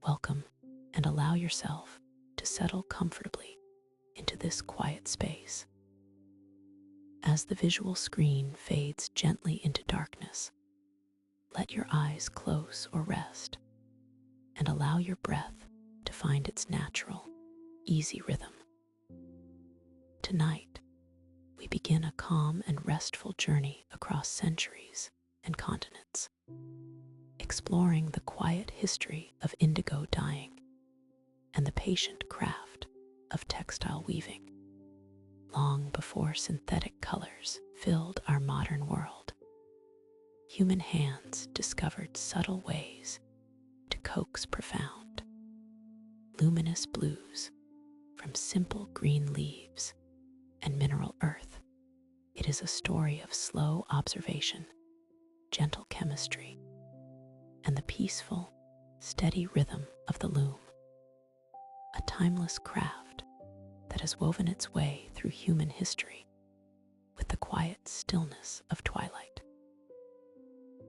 Welcome and allow yourself to settle comfortably into this quiet space. As the visual screen fades gently into darkness, let your eyes close or rest and allow your breath to find its natural, easy rhythm. Tonight, we begin a calm and restful journey across centuries and continents, exploring the quiet history of indigo dyeing and the patient craft of textile weaving. Long before synthetic colors filled our modern world, human hands discovered subtle ways to coax profound, luminous blues from simple green leaves and mineral earth. It is a story of slow observation, gentle chemistry, and the peaceful, steady rhythm of the loom. A timeless craft that has woven its way through human history with the quiet stillness of twilight.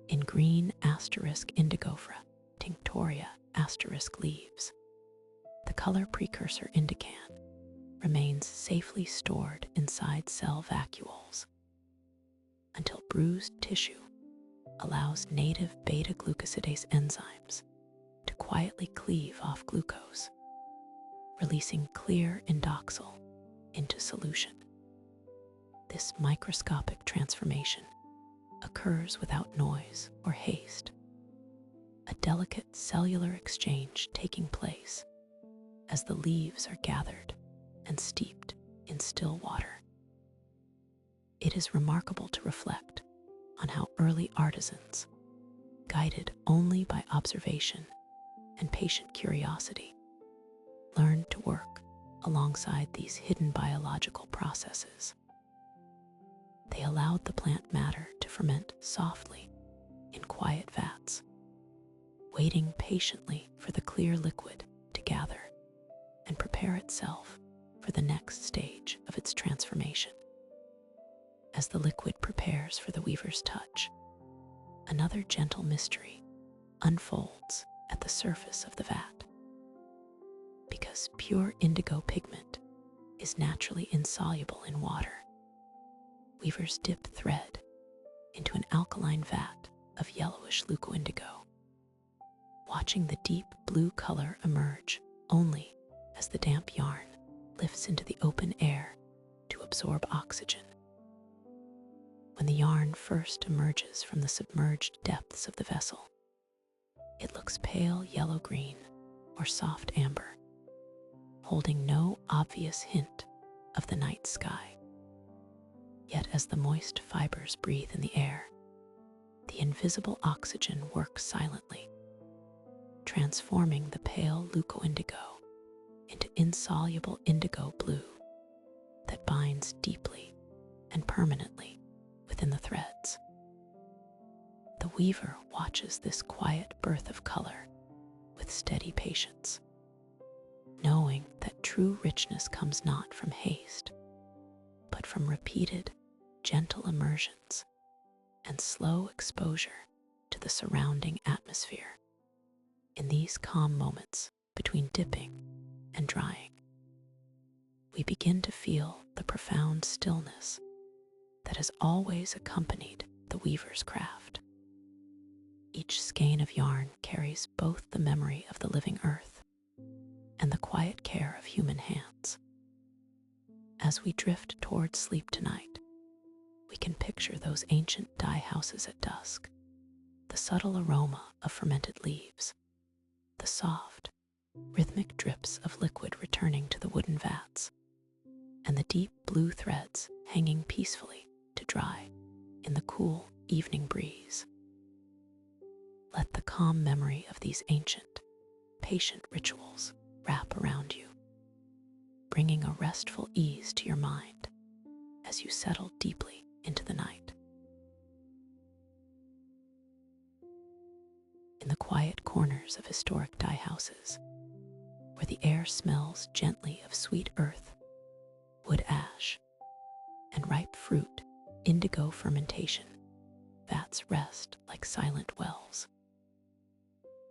In green *indigofera tinctoria * leaves, the color precursor indican remains safely stored inside cell vacuoles until bruised tissue allows native beta-glucosidase enzymes to quietly cleave off glucose, releasing clear indoxal into solution. This microscopic transformation occurs without noise or haste, a delicate cellular exchange taking place as the leaves are gathered and steeped in still water. It is remarkable to reflect on how early artisans, guided only by observation and patient curiosity, learned to work alongside these hidden biological processes. They allowed the plant matter to ferment softly in quiet vats, waiting patiently for the clear liquid to gather and prepare itself for the next stage of its transformation. As the liquid prepares for the weaver's touch, another gentle mystery unfolds at the surface of the vat. Because pure indigo pigment is naturally insoluble in water, weavers dip thread into an alkaline vat of yellowish leuco-indigo, watching the deep blue color emerge only as the damp yarn lifts into the open air to absorb oxygen. When the yarn first emerges from the submerged depths of the vessel, it looks pale yellow-green or soft amber, holding no obvious hint of the night sky. Yet as the moist fibers breathe in the air, the invisible oxygen works silently, transforming the pale leuco-indigo into insoluble indigo blue that binds deeply and permanently within the threads. The weaver watches this quiet birth of color with steady patience, knowing that true richness comes not from haste, but from repeated, gentle immersions and slow exposure to the surrounding atmosphere. In these calm moments between dipping and drying, we begin to feel the profound stillness that has always accompanied the weaver's craft. Each skein of yarn carries both the memory of the living earth and the quiet care of human hands. As we drift towards sleep tonight, we can picture those ancient dye houses at dusk, the subtle aroma of fermented leaves, the soft, rhythmic drips of liquid returning to the wooden vats, and the deep blue threads hanging peacefully to dry in the cool evening breeze. Let the calm memory of these ancient, patient rituals wrap around you, bringing a restful ease to your mind as you settle deeply into the night. In the quiet corners of historic dye houses, where the air smells gently of sweet earth, wood ash, and ripe fruit, indigo fermentation, vats rest like silent wells.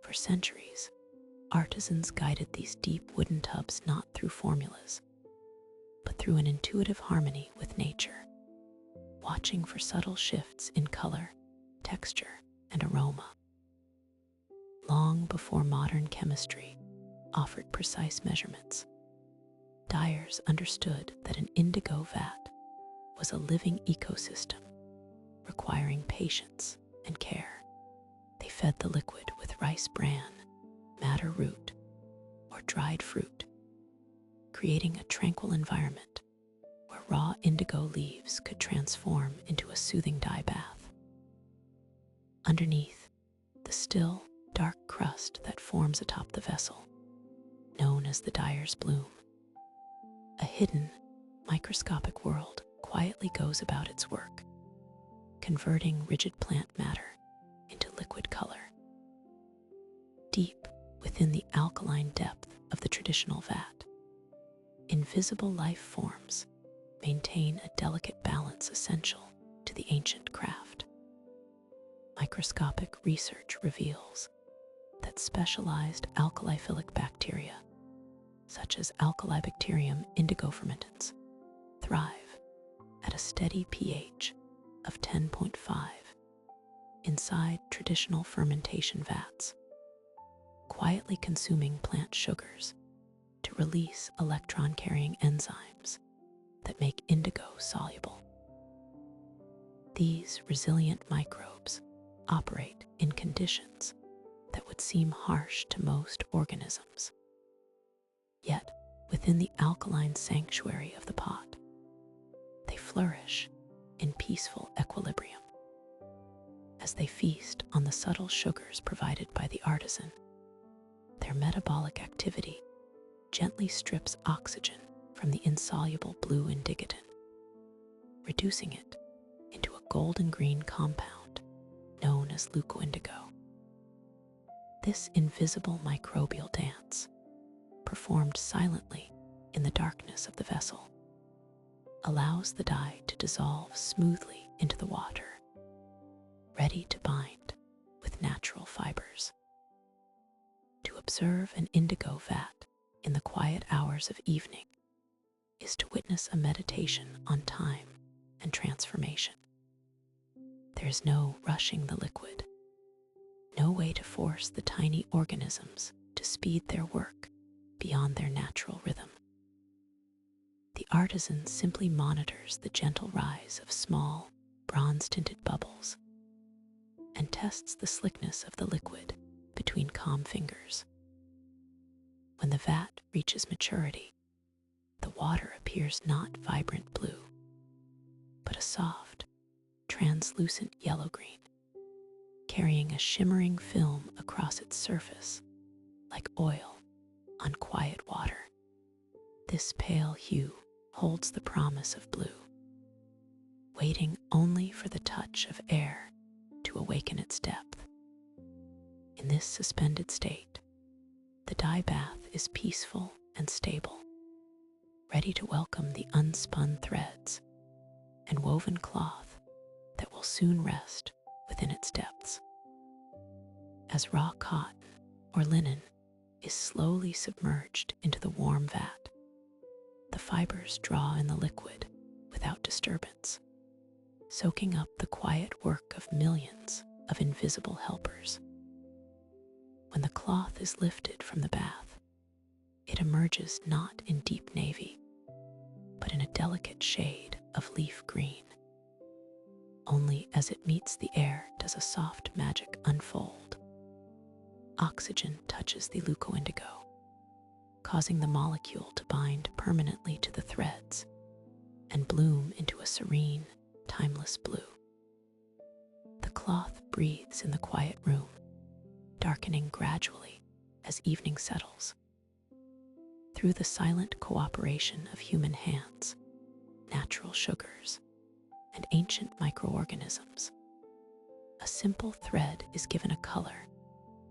For centuries, Artisans guided these deep wooden tubs not through formulas, but through an intuitive harmony with nature, watching for subtle shifts in color, texture, and aroma. Long before modern chemistry offered precise measurements, dyers understood that an indigo vat was a living ecosystem requiring patience and care. They fed the liquid with rice bran, madder root, or dried fruit, creating a tranquil environment where raw indigo leaves could transform into a soothing dye bath. Underneath, the still, dark crust that forms atop the vessel, known as the dyer's bloom. A hidden, microscopic world quietly goes about its work, converting rigid plant matter into liquid color. Deep within the alkaline depth of the traditional vat, invisible life forms maintain a delicate balance essential to the ancient craft. Microscopic research reveals that specialized alkaliphilic bacteria, such as Alkalibacterium indigo-fermentans, thrive at a steady pH of 10.5 inside traditional fermentation vats, quietly consuming plant sugars to release electron-carrying enzymes that make indigo soluble. These resilient microbes operate in conditions that would seem harsh to most organisms. Yet, within the alkaline sanctuary of the pot, they flourish in peaceful equilibrium. As they feast on the subtle sugars provided by the artisan, their metabolic activity gently strips oxygen from the insoluble blue indigotin, reducing it into a golden green compound known as leucoindigo. This invisible microbial dance, performed silently in the darkness of the vessel, allows the dye to dissolve smoothly into the water, ready to bind with natural fibers. To observe an indigo vat in the quiet hours of evening is to witness a meditation on time and transformation. There is no rushing the liquid, no way to force the tiny organisms to speed their work beyond their natural rhythm. The artisan simply monitors the gentle rise of small, bronze-tinted bubbles and tests the slickness of the liquid between calm fingers. When the vat reaches maturity, the water appears not vibrant blue, but a soft, translucent yellow-green, carrying a shimmering film across its surface like oil on quiet water. This pale hue holds the promise of blue, waiting only for the touch of air to awaken its depth. In this suspended state, the dye bath is peaceful and stable, ready to welcome the unspun threads and woven cloth that will soon rest within its depths. As raw cotton or linen is slowly submerged into the warm vat, the fibers draw in the liquid without disturbance, soaking up the quiet work of millions of invisible helpers. When the cloth is lifted from the bath, it emerges not in deep navy, but in a delicate shade of leaf green. Only as it meets the air does a soft magic unfold. Oxygen touches the leucoindigo, causing the molecule to bind permanently to the threads and bloom into a serene, timeless blue. The cloth breathes in the quiet room, darkening gradually as evening settles. Through the silent cooperation of human hands, natural sugars, and ancient microorganisms, a simple thread is given a color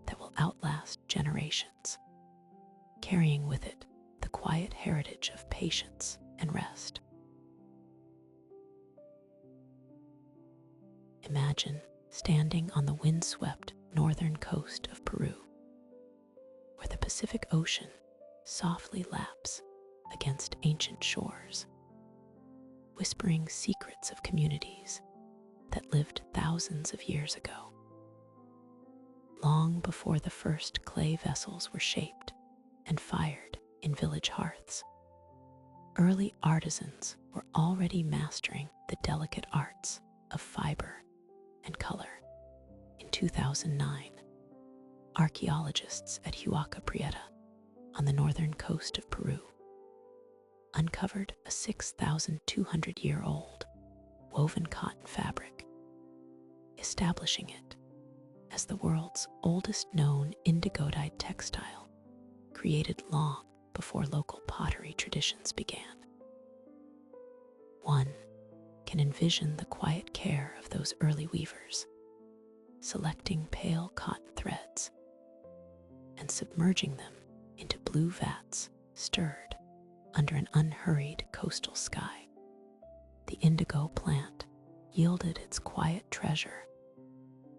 that will outlast generations, carrying with it the quiet heritage of patience and rest. Imagine standing on the windswept northern coast of Peru, where the Pacific Ocean softly laps against ancient shores, whispering secrets of communities that lived thousands of years ago. Long before the first clay vessels were shaped and fired in village hearths, early artisans were already mastering the delicate arts of fiber and color. In 2009, archaeologists at Hierakonpolis on the northern coast of Peru uncovered a 6,200-year-old woven cotton fabric, establishing it as the world's oldest known indigo-dyed textile, created long before local pottery traditions began. One can envision the quiet care of those early weavers, selecting pale cotton threads and submerging them into blue vats stirred under an unhurried coastal sky. The indigo plant yielded its quiet treasure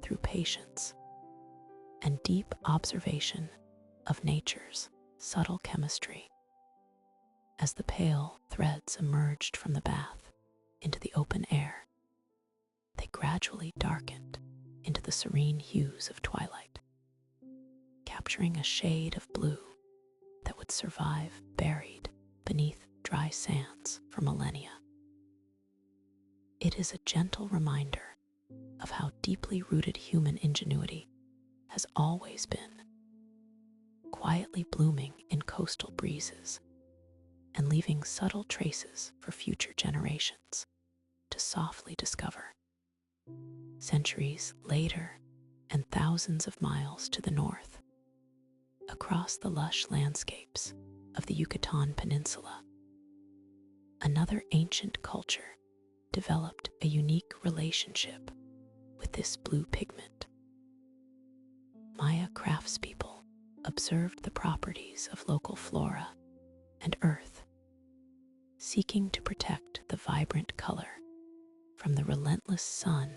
through patience and deep observation of nature's subtle chemistry. As the pale threads emerged from the bath into the open air, they gradually darkened into the serene hues of twilight, capturing a shade of blue that would survive buried beneath dry sands for millennia. It is a gentle reminder of how deeply rooted human ingenuity has always been, quietly blooming in coastal breezes and leaving subtle traces for future generations to softly discover. Centuries later, and thousands of miles to the north, across the lush landscapes of the Yucatan Peninsula, another ancient culture developed a unique relationship with this blue pigment. Maya craftspeople observed the properties of local flora and earth, seeking to protect the vibrant color from the relentless sun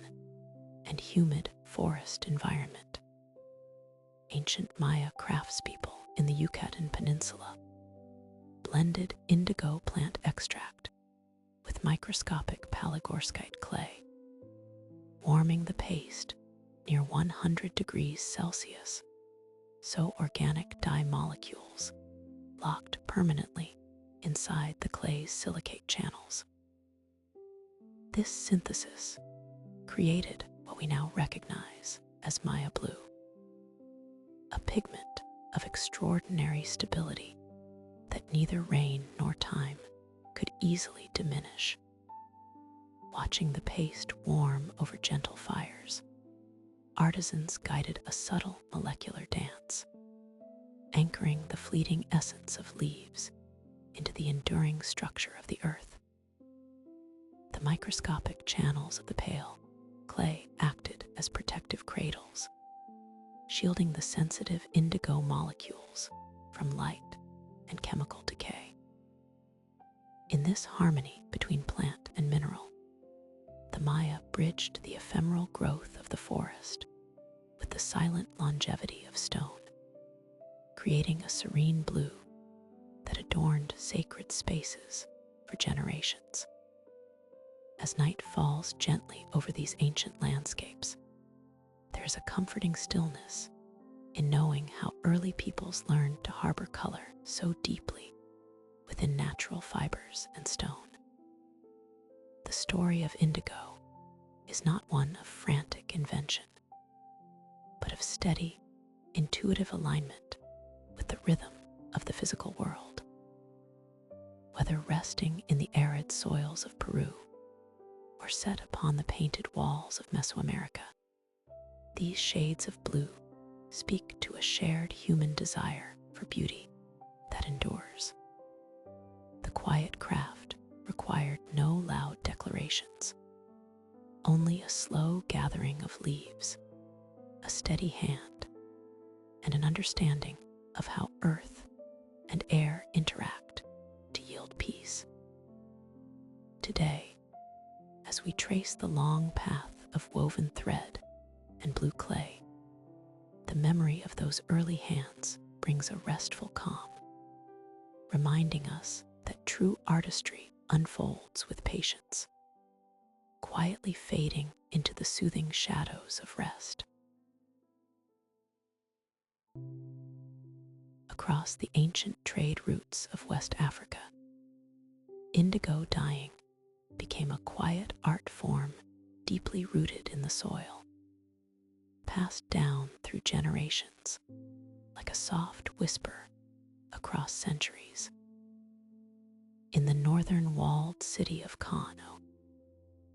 and humid forest environment. Ancient Maya craftspeople in the Yucatan Peninsula blended indigo plant extract with microscopic palygorskite clay, warming the paste near 100 degrees Celsius, so organic dye molecules locked permanently inside the clay's silicate channels. This synthesis created what we now recognize as Maya blue, a pigment of extraordinary stability that neither rain nor time could easily diminish. Watching the paste warm over gentle fires, artisans guided a subtle molecular dance, anchoring the fleeting essence of leaves into the enduring structure of the earth. The microscopic channels of the pale clay acted as protective cradles, shielding the sensitive indigo molecules from light and chemical decay. In this harmony between plant and mineral, the Maya bridged the ephemeral growth of the forest with the silent longevity of stone, creating a serene blue that adorned sacred spaces for generations. As night falls gently over these ancient landscapes, there is a comforting stillness in knowing how early peoples learned to harbor color so deeply within natural fibers and stone. The story of indigo is not one of frantic invention, but of steady, intuitive alignment with the rhythm of the physical world. Whether resting in the arid soils of Peru or set upon the painted walls of Mesoamerica, these shades of blue speak to a shared human desire for beauty that endures. The quiet craft required no loud declarations, only a slow gathering of leaves, a steady hand, and an understanding of how earth and air interact to yield peace. Today, as we trace the long path of woven thread and blue clay, the memory of those early hands brings a restful calm, reminding us that true artistry unfolds with patience, quietly fading into the soothing shadows of rest. Across the ancient trade routes of West Africa, indigo dyeing became a quiet art form deeply rooted in the soil, passed down through generations like a soft whisper across centuries. In the northern walled city of Kano,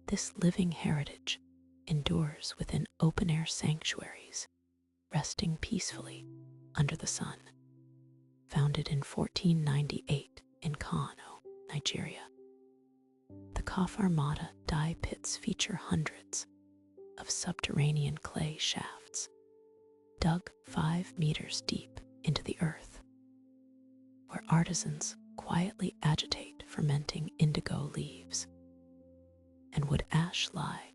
this living heritage endures within open-air sanctuaries, resting peacefully under the sun. Founded in 1498 in Kano, Nigeria, the Kafarmata dye pits feature hundreds of subterranean clay shafts dug 5 meters deep into the earth, where artisans quietly agitate fermenting indigo leaves and wood ash lie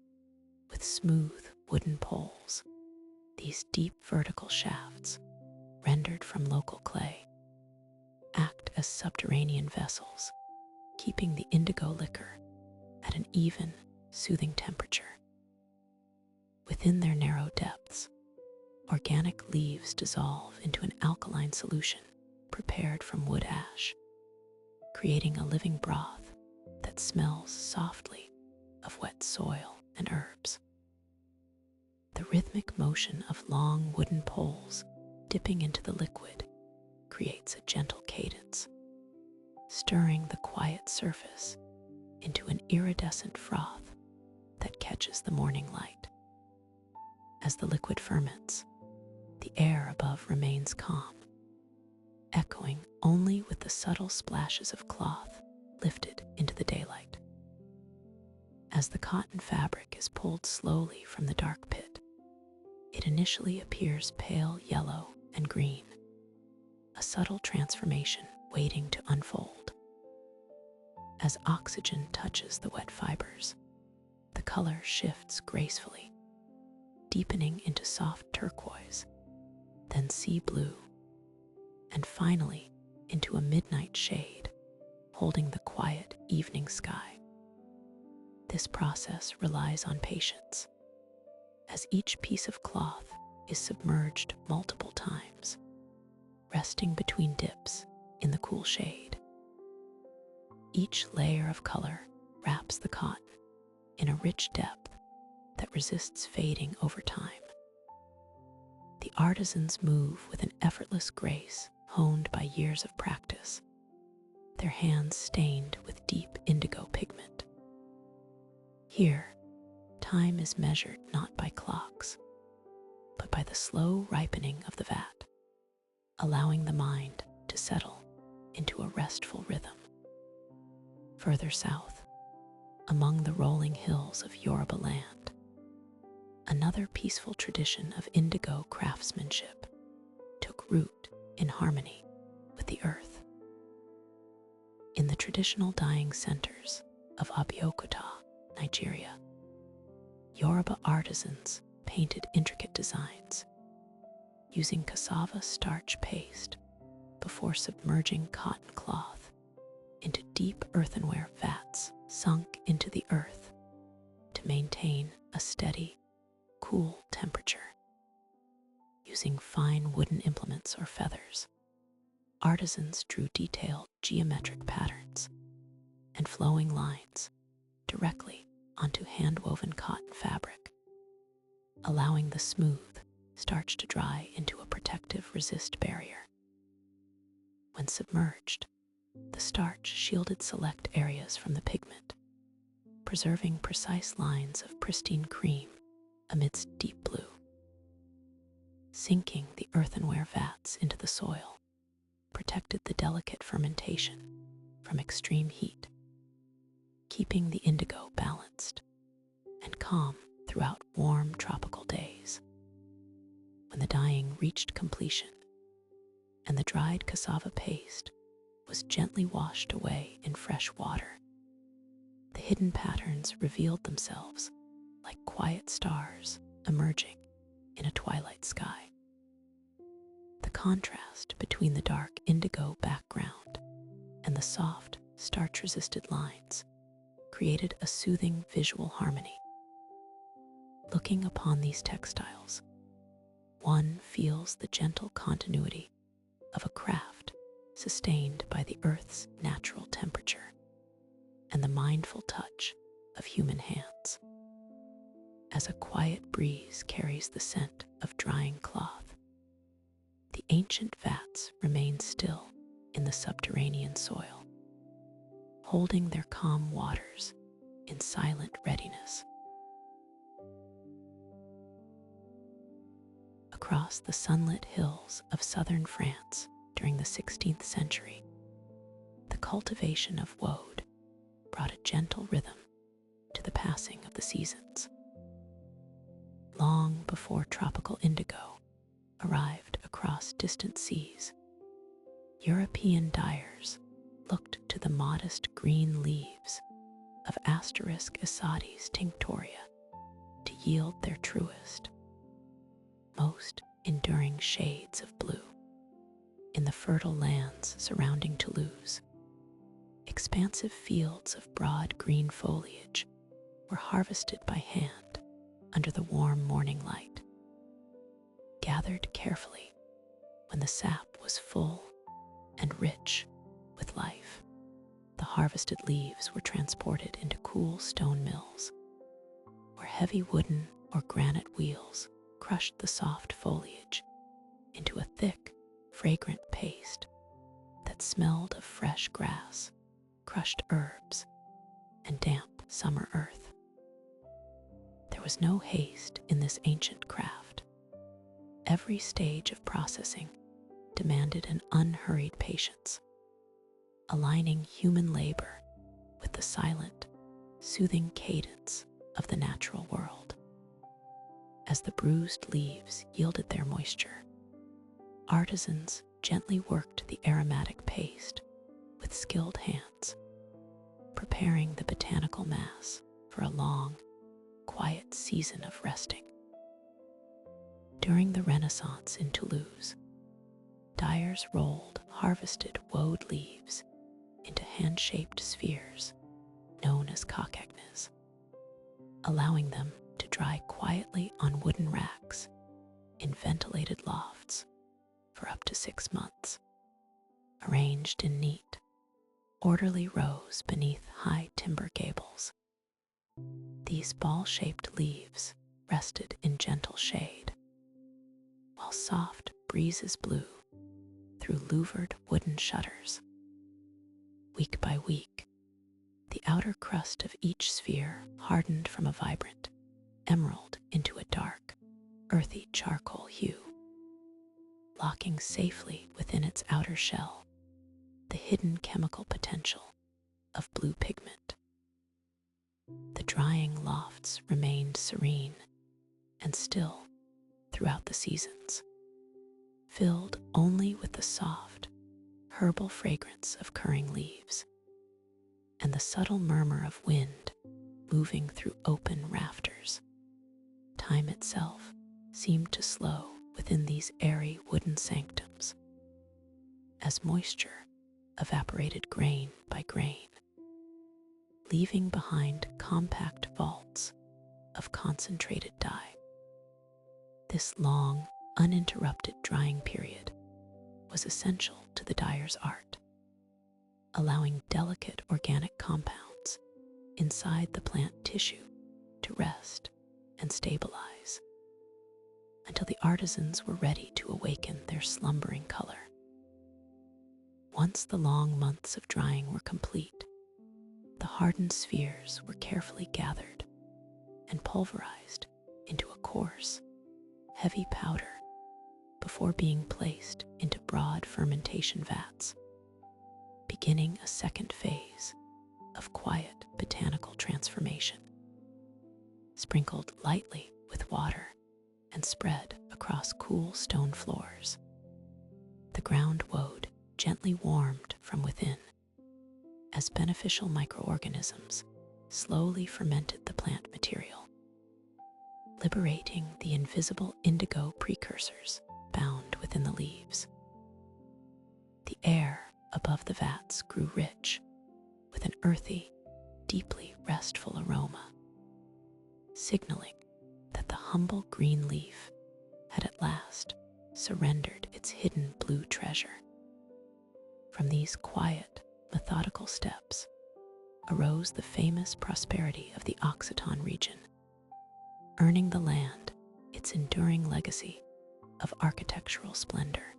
with smooth wooden poles. These deep vertical shafts, rendered from local clay, act as subterranean vessels, keeping the indigo liquor at an even, soothing temperature. Within their narrow depths, organic leaves dissolve into an alkaline solution prepared from wood ash, creating a living broth that smells softly of wet soil and herbs. The rhythmic motion of long wooden poles dipping into the liquid creates a gentle cadence, stirring the quiet surface into an iridescent froth that catches the morning light. As the liquid ferments, the air above remains calm, echoing only with the subtle splashes of cloth lifted into the daylight. As the cotton fabric is pulled slowly from the dark pit, it initially appears pale yellow and green, a subtle transformation waiting to unfold. As oxygen touches the wet fibers, the color shifts gracefully, deepening into soft turquoise, then sea blue, and finally into a midnight shade, holding the quiet evening sky. This process relies on patience, as each piece of cloth is submerged multiple times, resting between dips in the cool shade. Each layer of color wraps the cotton in a rich depth that resists fading over time. The artisans move with an effortless grace honed by years of practice, their hands stained with deep indigo pigment. Here, time is measured not by clocks, but by the slow ripening of the vat, allowing the mind to settle into a restful rhythm. Further south, among the rolling hills of Yoruba land, another peaceful tradition of indigo craftsmanship took root in harmony with the earth. In the traditional dyeing centers of Abeokuta, Nigeria, Yoruba artisans painted intricate designs using cassava starch paste before submerging cotton cloth into deep earthenware vats sunk into the earth to maintain a steady, cool temperature. Using fine wooden implements or feathers, artisans drew detailed geometric patterns and flowing lines directly onto hand-woven cotton fabric, allowing the smooth starch to dry into a protective resist barrier. When submerged, the starch shielded select areas from the pigment, preserving precise lines of pristine cream amidst deep blue. Sinking the earthenware vats into the soil protected the delicate fermentation from extreme heat, keeping the indigo balanced and calm throughout warm tropical days. When the dyeing reached completion and the dried cassava paste was gently washed away in fresh water, the hidden patterns revealed themselves like quiet stars emerging in a twilight sky. The contrast between the dark indigo background and the soft, starch-resisted lines created a soothing visual harmony. Looking upon these textiles, one feels the gentle continuity of a craft sustained by the earth's natural temperature and the mindful touch of human hands. As a quiet breeze carries the scent of drying cloth, the ancient vats remain still in the subterranean soil, holding their calm waters in silent readiness. Across the sunlit hills of southern France during the 16th century, the cultivation of woad brought a gentle rhythm to the passing of the seasons. Long before tropical indigo arrived across distant seas, European dyers looked to the modest green leaves of Astrorhizis tinctoria to yield their truest, most enduring shades of blue. In the fertile lands surrounding Toulouse, expansive fields of broad green foliage were harvested by hand under the warm morning light. Gathered carefully when the sap was full and rich with life, the harvested leaves were transported into cool stone mills, where heavy wooden or granite wheels crushed the soft foliage into a thick, fragrant paste that smelled of fresh grass, crushed herbs, and damp summer earth. There was no haste in this ancient craft. Every stage of processing demanded an unhurried patience, aligning human labor with the silent, soothing cadence of the natural world. As the bruised leaves yielded their moisture, artisans gently worked the aromatic paste with skilled hands, preparing the botanical mass for a long, quiet season of resting. During the Renaissance in Toulouse, dyers rolled harvested woad leaves into hand-shaped spheres known as cockagnes, allowing them to dry quietly on wooden racks in ventilated lofts for up to 6 months, arranged in neat, orderly rows beneath high timber gables. These ball-shaped leaves rested in gentle shade, while soft breezes blew through louvered wooden shutters. Week by week, the outer crust of each sphere hardened from a vibrant emerald into a dark, earthy charcoal hue, locking safely within its outer shell the hidden chemical potential of blue pigment. The drying lofts remained serene and still throughout the seasons, filled only with the soft, herbal fragrance of curring leaves and the subtle murmur of wind moving through open rafters. Time itself seemed to slow within these airy wooden sanctums, as moisture evaporated grain by grain, leaving behind compact vaults of concentrated dye. This long, uninterrupted drying period was essential to the dyer's art, allowing delicate organic compounds inside the plant tissue to rest and stabilize until the artisans were ready to awaken their slumbering color. Once the long months of drying were complete, the hardened spheres were carefully gathered and pulverized into a coarse, heavy powder before being placed into broad fermentation vats, beginning a second phase of quiet botanical transformation. Sprinkled lightly with water and spread across cool stone floors, the ground woad gently warmed from within as beneficial microorganisms slowly fermented the plant material, liberating the invisible indigo precursors bound within the leaves. of the vats grew rich, with an earthy, deeply restful aroma, signaling that the humble green leaf had at last surrendered its hidden blue treasure. From these quiet, methodical steps arose the famous prosperity of the Occitan region, earning the land its enduring legacy of architectural splendor.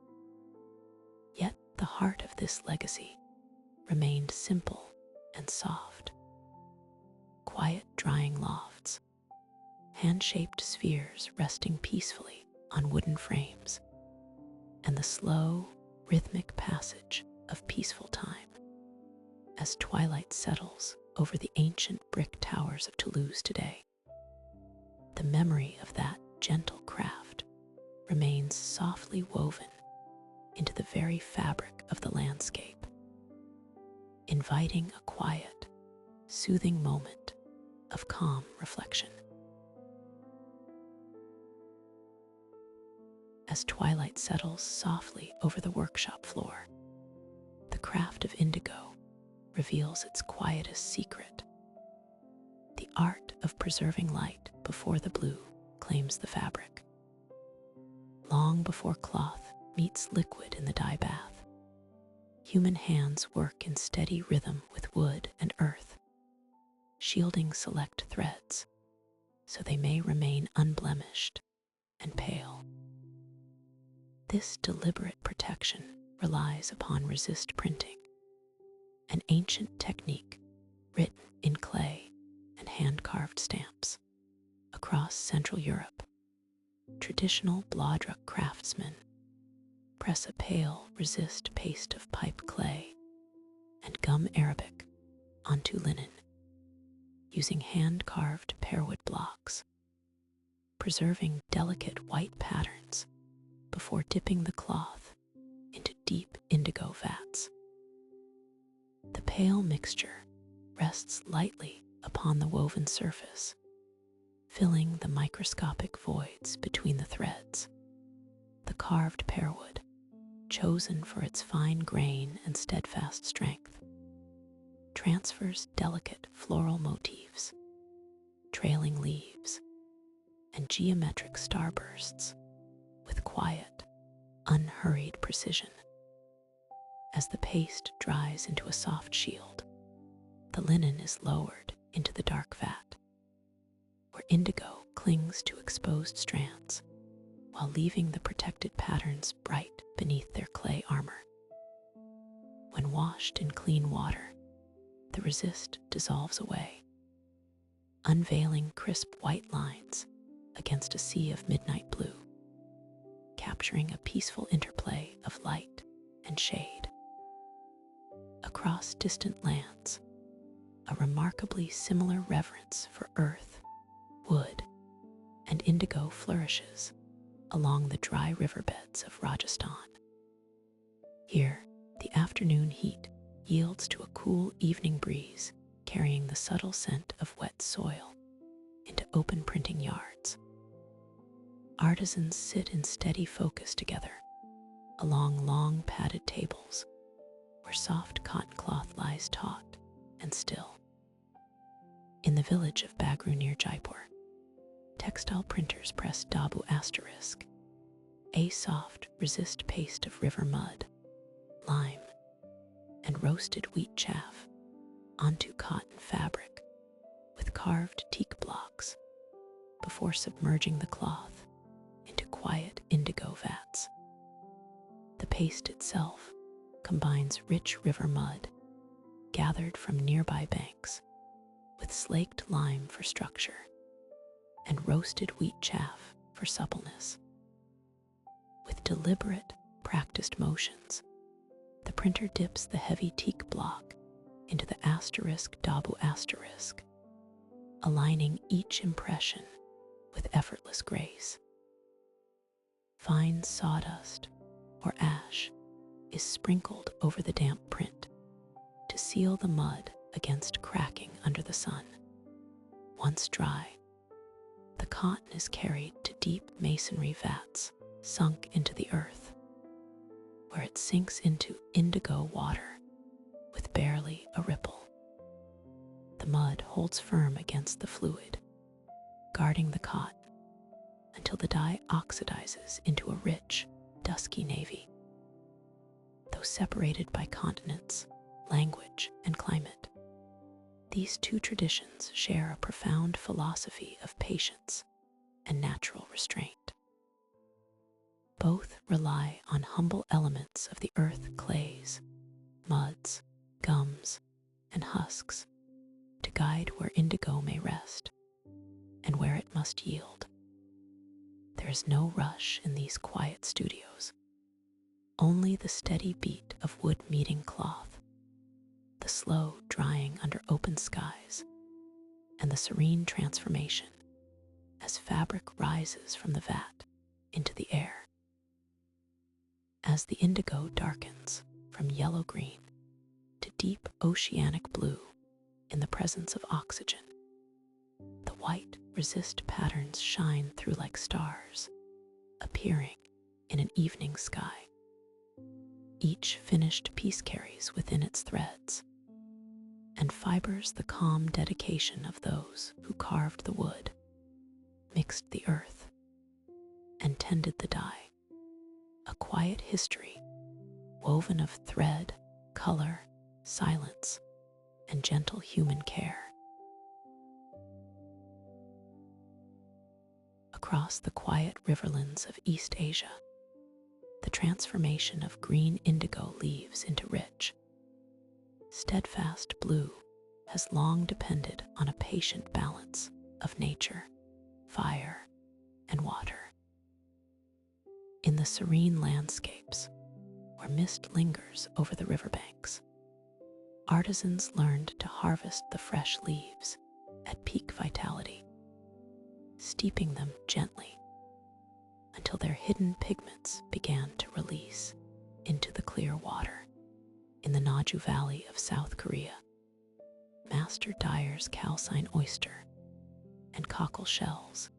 Yet the heart of this legacy remained simple and soft. Quiet drying lofts, hand-shaped spheres resting peacefully on wooden frames, and the slow, rhythmic passage of peaceful time as twilight settles over the ancient brick towers of Toulouse today. The memory of that gentle craft remains softly woven into the very fabric of the landscape, inviting a quiet, soothing moment of calm reflection. As twilight settles softly over the workshop floor, the craft of indigo reveals its quietest secret. The art of preserving light before the blue claims the fabric. Long before cloth meets liquid in the dye bath, human hands work in steady rhythm with wood and earth, shielding select threads so they may remain unblemished and pale. This deliberate protection relies upon resist printing, an ancient technique written in clay and hand-carved stamps across Central Europe. Traditional Blodruck craftsmen press a pale resist paste of pipe clay and gum arabic onto linen, using hand-carved pearwood blocks, preserving delicate white patterns before dipping the cloth into deep indigo vats. The pale mixture rests lightly upon the woven surface, filling the microscopic voids between the threads. The carved pearwood, chosen for its fine grain and steadfast strength, transfers delicate floral motifs, trailing leaves, and geometric starbursts with quiet, unhurried precision. As the paste dries into a soft shield, the linen is lowered into the dark vat, where indigo clings to exposed strands, while leaving the protected patterns bright beneath their clay armor. When washed in clean water, the resist dissolves away, unveiling crisp white lines against a sea of midnight blue, capturing a peaceful interplay of light and shade. Across distant lands, a remarkably similar reverence for earth, wood, and indigo flourishes along the dry riverbeds of Rajasthan. Here, the afternoon heat yields to a cool evening breeze, carrying the subtle scent of wet soil into open printing yards. Artisans sit in steady focus together along long padded tables where soft cotton cloth lies taut and still. In the village of Bagru near Jaipur, textile printers press dabu asterisk, a soft resist paste of river mud, lime, and roasted wheat chaff onto cotton fabric with carved teak blocks before submerging the cloth into quiet indigo vats. The paste itself combines rich river mud gathered from nearby banks with slaked lime for structure and roasted wheat chaff for suppleness. With deliberate, practiced motions, the printer dips the heavy teak block into the asterisk dabu asterisk, aligning each impression with effortless grace. Fine sawdust or ash is sprinkled over the damp print to seal the mud against cracking under the sun. Once dry, the cotton is carried to deep masonry vats sunk into the earth, where it sinks into indigo water barely a ripple. The mud holds firm against the fluid, guarding the cotton until the dye oxidizes into a rich, dusky navy. Though separated by continents, language, and climate, these two traditions share a profound philosophy of patience and natural restraint. Both rely on humble elements of the earth clays, muds, gums, and husks to guide where indigo may rest and where it must yield. There is no rush in these quiet studios, only the steady beat of wood meeting cloth, the slow drying under open skies, and the serene transformation as fabric rises from the vat into the air. As the indigo darkens from yellow-green to deep oceanic blue in the presence of oxygen, the white resist patterns shine through like stars, appearing in an evening sky. Each finished piece carries within its threads and fibers the calm dedication of those who carved the wood, mixed the earth, and tended the dye. A quiet history woven of thread, color, silence, and gentle human care. Across the quiet riverlands of East Asia, the transformation of green indigo leaves into rich, steadfast blue has long depended on a patient balance of nature, fire, and water. In the serene landscapes where mist lingers over the riverbanks, artisans learned to harvest the fresh leaves at peak vitality, steeping them gently until their hidden pigments began to release into the clear water. In the Indus Valley of South Korea, master dyers calcine oyster and cockle shells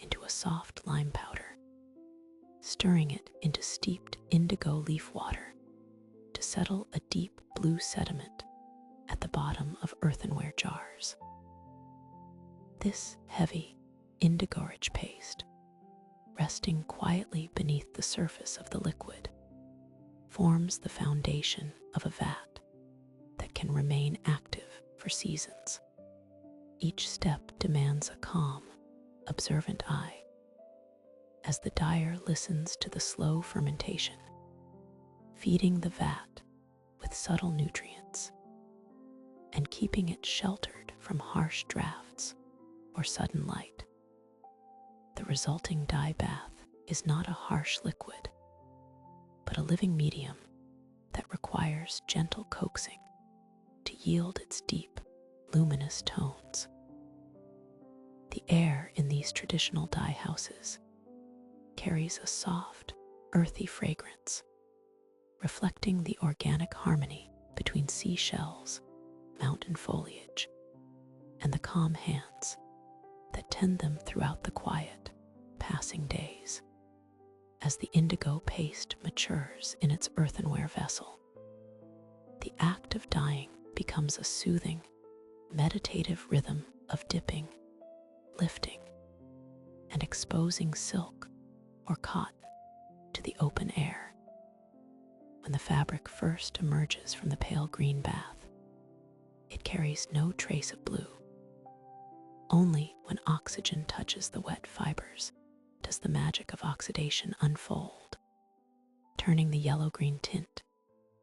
into a soft lime powder, stirring it into steeped indigo leaf water to settle a deep blue sediment at the bottom of earthenware jars. This heavy, indigo-rich paste, resting quietly beneath the surface of the liquid, forms the foundation of a vat that can remain active for seasons. Each step demands a calm, observant eye as the dyer listens to the slow fermentation, feeding the vat with subtle nutrients and keeping it sheltered from harsh drafts or sudden light. The resulting dye bath is not a harsh liquid, but a living medium that requires gentle coaxing to yield its deep, luminous tones. The air in these traditional dye houses carries a soft, earthy fragrance, reflecting the organic harmony between seashells, mountain foliage, and the calm hands that tend them throughout the quiet, passing days. As the indigo paste matures in its earthenware vessel, the act of dyeing becomes a soothing, meditative rhythm of dipping, lifting, and exposing silk or cotton to the open air. When the fabric first emerges from the pale green bath, it carries no trace of blue. Only when oxygen touches the wet fibers does the magic of oxidation unfold, turning the yellow-green tint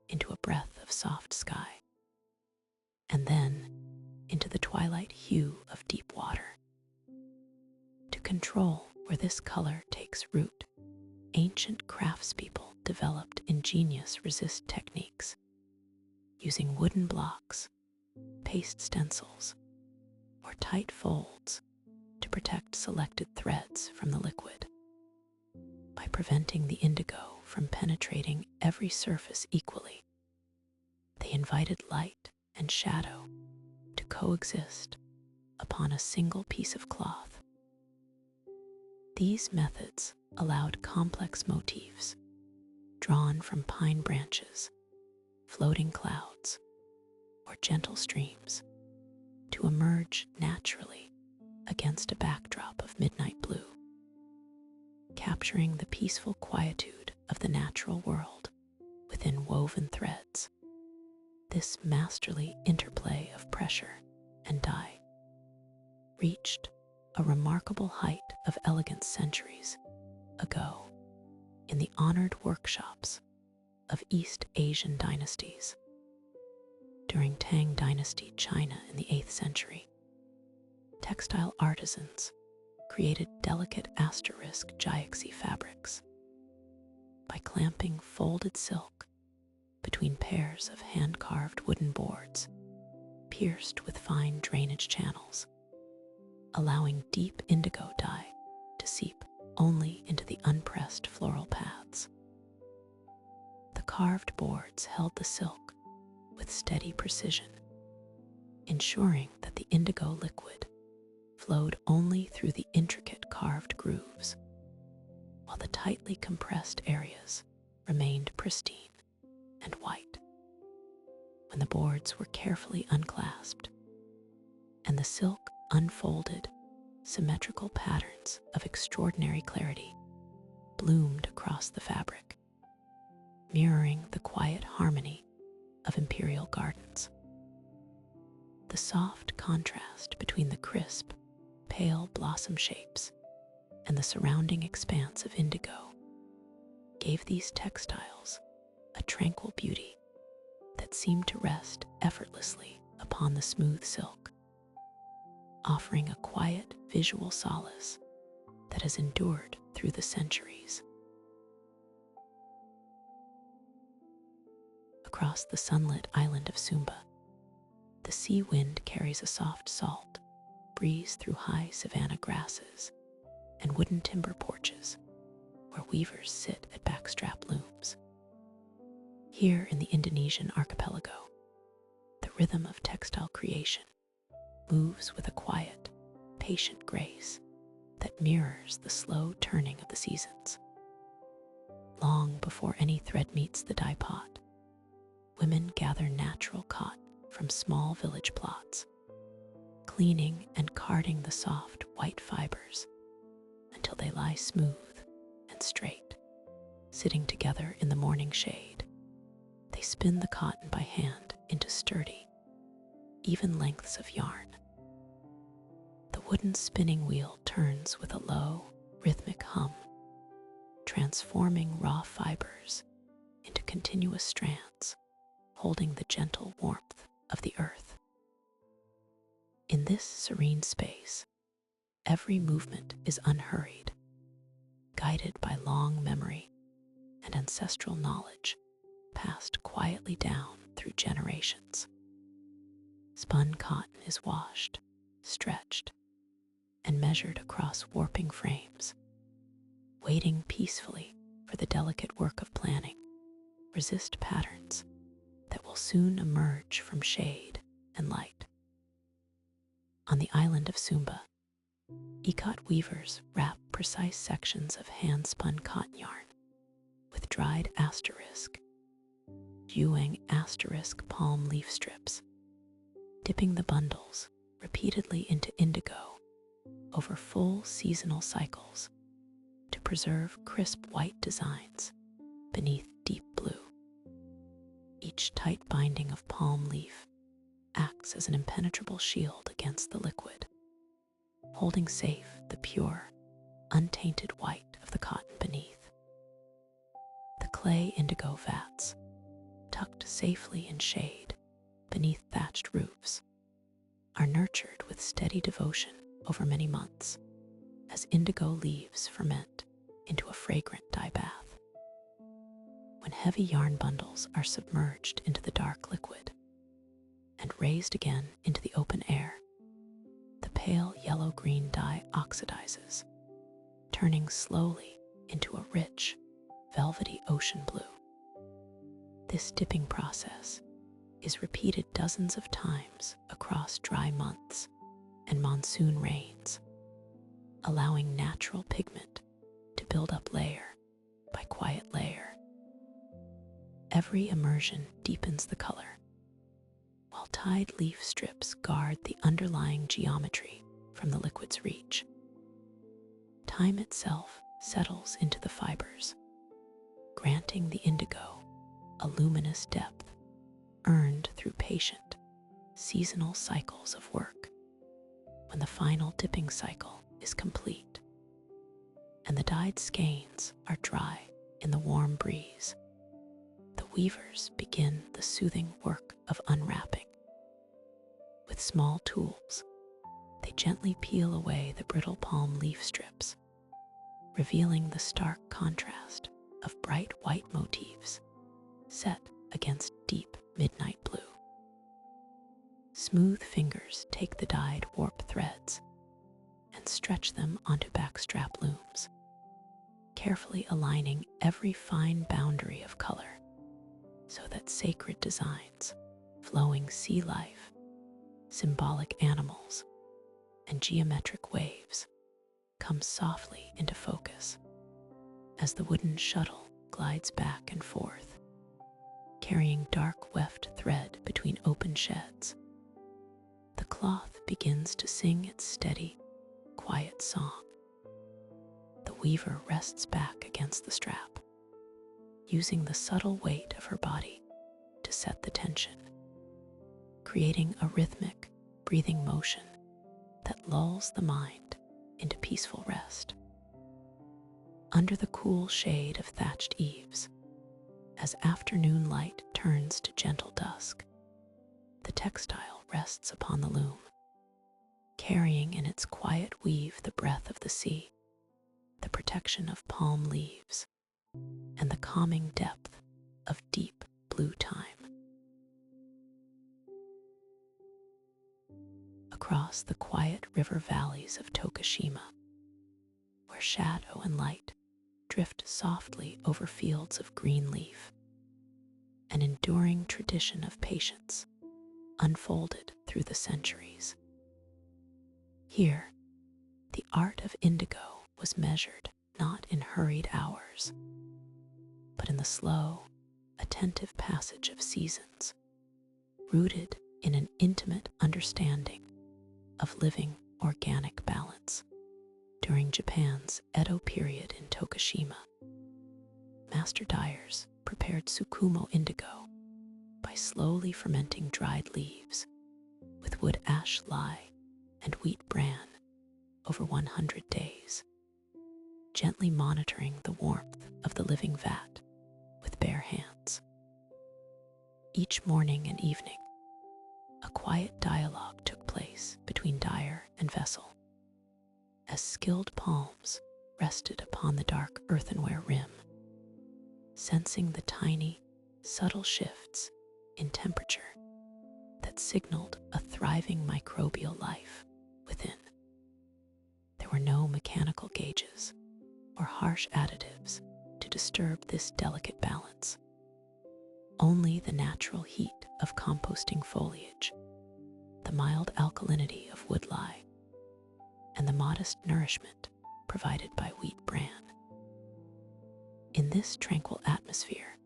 into a breath of soft sky, and then into the twilight hue of deep water. To control where this color takes root, ancient craftspeople developed ingenious resist techniques, using wooden blocks, paste stencils, or tight folds to protect selected threads from the liquid. By preventing the indigo from penetrating every surface equally, they invited light and shadow to coexist upon a single piece of cloth. These methods allowed complex motifs drawn from pine branches, floating clouds, or gentle streams to emerge naturally against a backdrop of midnight blue, capturing the peaceful quietude of the natural world within woven threads. This masterly interplay of pressure and dye reached a remarkable height of elegance centuries ago in the honored workshops of East Asian dynasties. During Tang Dynasty China in the 8th century, textile artisans created delicate asterisk jiaxi fabrics by clamping folded silk between pairs of hand-carved wooden boards pierced with fine drainage channels, allowing deep indigo dye to seep only into the unpressed floral paths. The carved boards held the silk with steady precision, ensuring that the indigo liquid flowed only through the intricate carved grooves, while the tightly compressed areas remained pristine and white. When the boards were carefully unclasped and the silk unfolded, symmetrical patterns of extraordinary clarity bloomed across the fabric, mirroring the quiet harmony of imperial gardens. The soft contrast between the crisp, pale blossom shapes and the surrounding expanse of indigo gave these textiles a tranquil beauty that seemed to rest effortlessly upon the smooth silk, offering a quiet visual solace that has endured through the centuries. Across the sunlit island of Sumba, the sea wind carries a soft salt breeze through high savanna grasses and wooden timber porches where weavers sit at backstrap looms. Here in the Indonesian archipelago, the rhythm of textile creation moves with a quiet, patient grace that mirrors the slow turning of the seasons. Long before any thread meets the dye pot, women gather natural cotton from small village plots, cleaning and carding the soft white fibers until they lie smooth and straight. Sitting together in the morning shade, they spin the cotton by hand into sturdy, even lengths of yarn. The wooden spinning wheel turns with a low, rhythmic hum, transforming raw fibers into continuous strands, holding the gentle warmth of the earth. In this serene space, every movement is unhurried, guided by long memory and ancestral knowledge passed quietly down through generations. Spun cotton is washed, stretched, and measured across warping frames, waiting peacefully for the delicate work of planning, resist patterns that will soon emerge from shade and light. On the island of Sumba, Ikat weavers wrap precise sections of hand-spun cotton yarn with dried asterisk, hewing asterisk palm leaf strips, dipping the bundles repeatedly into indigo over full seasonal cycles to preserve crisp white designs beneath deep blue. Each tight binding of palm leaf acts as an impenetrable shield against the liquid, holding safe the pure, untainted white of the cotton beneath. The clay indigo vats, tucked safely in shade beneath thatched roofs, are nurtured with steady devotion over many months as indigo leaves ferment into a fragrant dye bath. When heavy yarn bundles are submerged into the dark liquid and raised again into the open air, the pale yellow-green dye oxidizes, turning slowly into a rich, velvety ocean blue. This dipping process is repeated dozens of times across dry months and monsoon rains, allowing natural pigment to build up layer by quiet layer. Every immersion deepens the color, while tied leaf strips guard the underlying geometry from the liquid's reach. Time itself settles into the fibers, granting the indigo a luminous depth earned through patient, seasonal cycles of work. When the final dipping cycle is complete and the dyed skeins are dry in the warm breeze, the weavers begin the soothing work of unwrapping. With small tools, they gently peel away the brittle palm leaf strips, revealing the stark contrast of bright white motifs set against deep midnight blue. Smooth fingers take the dyed warp threads and stretch them onto backstrap looms, carefully aligning every fine boundary of color so that sacred designs, flowing sea life, symbolic animals, and geometric waves come softly into focus as the wooden shuttle glides back and forth, carrying dark weft thread between open sheds. The cloth begins to sing its steady, quiet song. The weaver rests back against the strap, using the subtle weight of her body to set the tension, creating a rhythmic, breathing motion that lulls the mind into peaceful rest. Under the cool shade of thatched eaves, as afternoon light turns to gentle dusk, the textile rests upon the loom, carrying in its quiet weave the breath of the sea, the protection of palm leaves, and the calming depth of deep blue time. Across the quiet river valleys of Tokushima, where shadow and light drift softly over fields of green leaf, an enduring tradition of patience unfolded through the centuries. Here, the art of indigo was measured not in hurried hours, but in the slow, attentive passage of seasons, rooted in an intimate understanding of living organic balance. During Japan's Edo period in Tokushima, master dyers prepared Sukumo indigo by slowly fermenting dried leaves with wood ash lye and wheat bran over 100 days, gently monitoring the warmth of the living vat with bare hands. Each morning and evening, a quiet dialogue took place between dyer and vessel, as skilled palms rested upon the dark earthenware rim, sensing the tiny, subtle shifts in temperature that signaled a thriving microbial life within. There were no mechanical gauges or harsh additives to disturb this delicate balance. Only the natural heat of composting foliage, the mild alkalinity of wood lye, and the modest nourishment provided by wheat bran. In this tranquil atmosphere,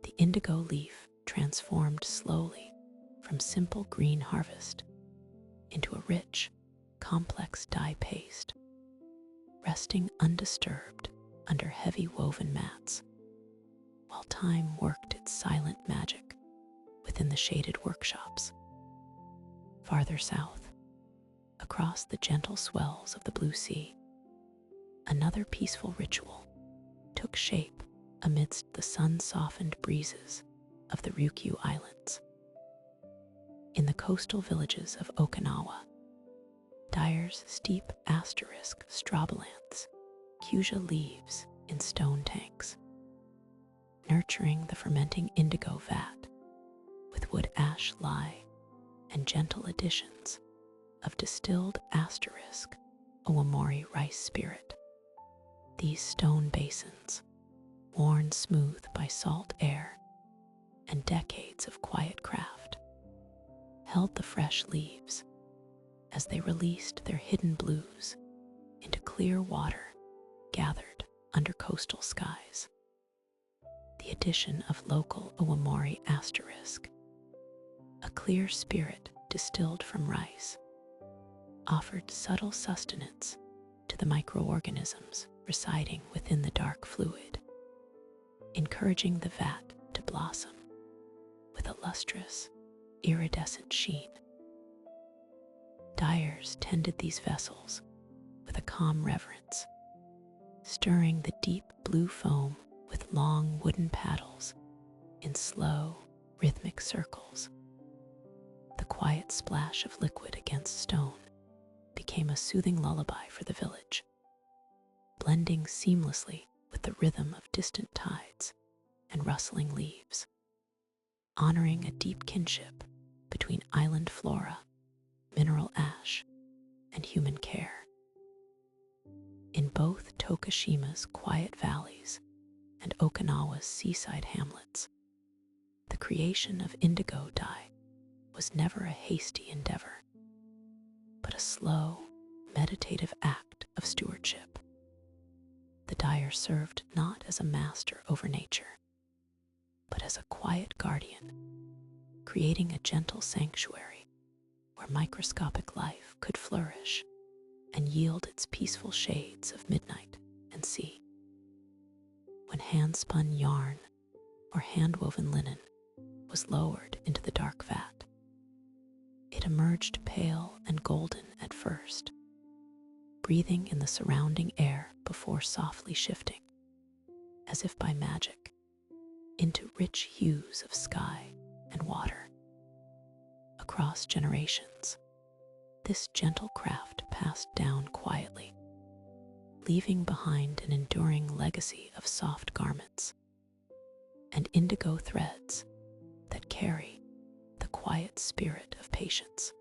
the indigo leaf transformed slowly from simple green harvest into a rich, complex dye paste, resting undisturbed under heavy woven mats, while time worked its silent magic within the shaded workshops. Farther south, across the gentle swells of the blue sea, another peaceful ritual took shape amidst the sun-softened breezes of the Ryukyu Islands. In the coastal villages of Okinawa, dyers steep asterisk strobilanthes, fuchsia leaves in stone tanks, nurturing the fermenting indigo vat with wood ash lye and gentle additions of distilled asterisk owamori rice spirit. These stone basins, worn smooth by salt air and decades of quiet craft, held the fresh leaves as they released their hidden blues into clear water gathered under coastal skies. The addition of local owamori asterisk a clear spirit distilled from rice, offered subtle sustenance to the microorganisms residing within the dark fluid, encouraging the vat to blossom with a lustrous, iridescent sheen. Dyers tended these vessels with a calm reverence, stirring the deep blue foam with long wooden paddles in slow, rhythmic circles. The quiet splash of liquid against stone became a soothing lullaby for the village, blending seamlessly with the rhythm of distant tides and rustling leaves, honoring a deep kinship between island flora, mineral ash, and human care. In both Tokushima's quiet valleys and Okinawa's seaside hamlets, the creation of indigo dye was never a hasty endeavor, but a slow, meditative act of stewardship. The dyer served not as a master over nature, but as a quiet guardian, creating a gentle sanctuary where microscopic life could flourish and yield its peaceful shades of midnight and sea. When hand-spun yarn or hand-woven linen was lowered into the dark vat, it emerged pale and golden at first, breathing in the surrounding air before softly shifting, as if by magic, into rich hues of sky and water. Across generations, this gentle craft passed down quietly, leaving behind an enduring legacy of soft garments and indigo threads that carry the quiet spirit of patience.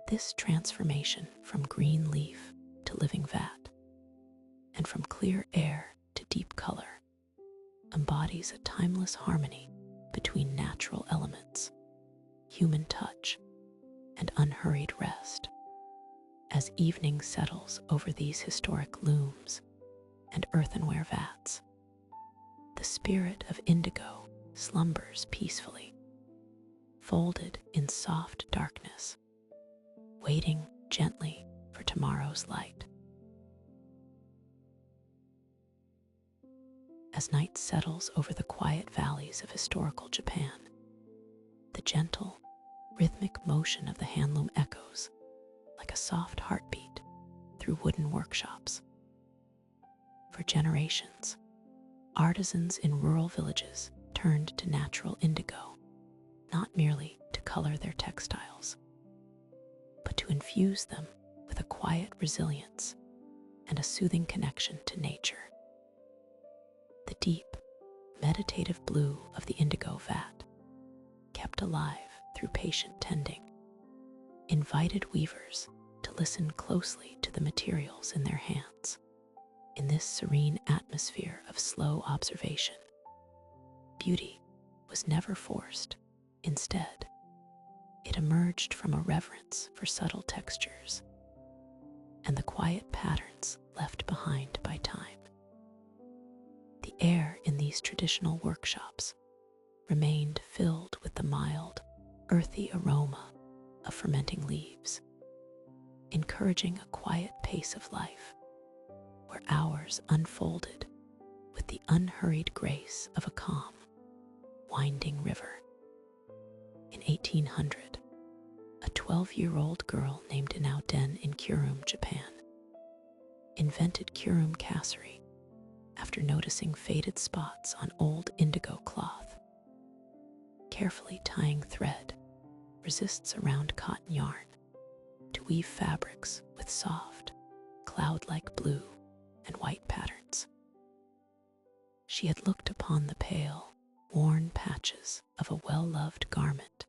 This transformation from green leaf to living vat, and from clear air to deep color, embodies a timeless harmony between natural elements, human touch, and unhurried rest. As evening settles over these historic looms and earthenware vats, the spirit of indigo slumbers peacefully, folded in soft darkness, waiting gently for tomorrow's light. As night settles over the quiet valleys of historical Japan, the gentle, rhythmic motion of the handloom echoes like a soft heartbeat through wooden workshops. For generations, artisans in rural villages turned to natural indigo, not merely to color their textiles, but to infuse them with a quiet resilience and a soothing connection to nature. The deep, meditative blue of the indigo vat, kept alive through patient tending, invited weavers to listen closely to the materials in their hands. In this serene atmosphere of slow observation, beauty was never forced. Instead, it emerged from a reverence for subtle textures and the quiet patterns left behind by time. The air in these traditional workshops remained filled with the mild, earthy aroma of fermenting leaves, encouraging a quiet pace of life where hours unfolded with the unhurried grace of a calm, winding river. In 1800, a 12-year-old girl named Inauden in Kurum, Japan, invented Kurum kasari after noticing faded spots on old indigo cloth. Carefully tying thread resists around cotton yarn to weave fabrics with soft, cloud-like blue and white patterns. She had looked upon the pale, worn patches of a well-loved garment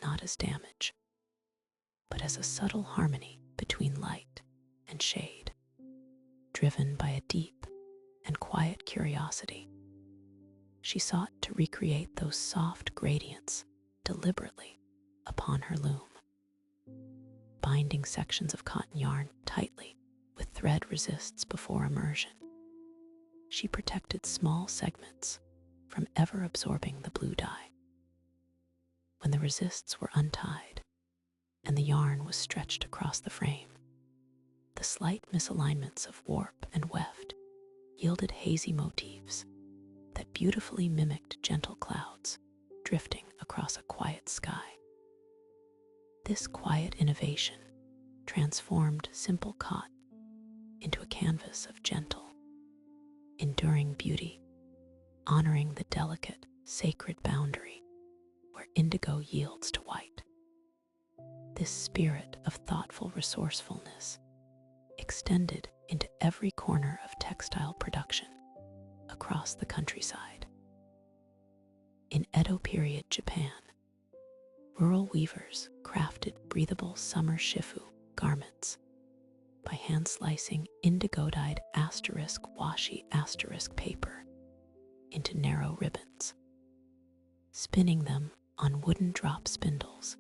not as damage, but as a subtle harmony between light and shade. Driven by a deep and quiet curiosity, she sought to recreate those soft gradients deliberately upon her loom. Binding sections of cotton yarn tightly with thread resists before immersion, she protected small segments from ever absorbing the blue dye. when the resists were untied and the yarn was stretched across the frame. The slight misalignments of warp and weft yielded hazy motifs that beautifully mimicked gentle clouds drifting across a quiet sky. This quiet innovation transformed simple cotton into a canvas of gentle, enduring beauty, honoring the delicate, sacred boundary where indigo yields to white. This spirit of thoughtful resourcefulness extended into every corner of textile production across the countryside. In Edo period Japan, rural weavers crafted breathable summer shifu garments by hand-slicing indigo-dyed washi paper into narrow ribbons, spinning them on wooden drop spindles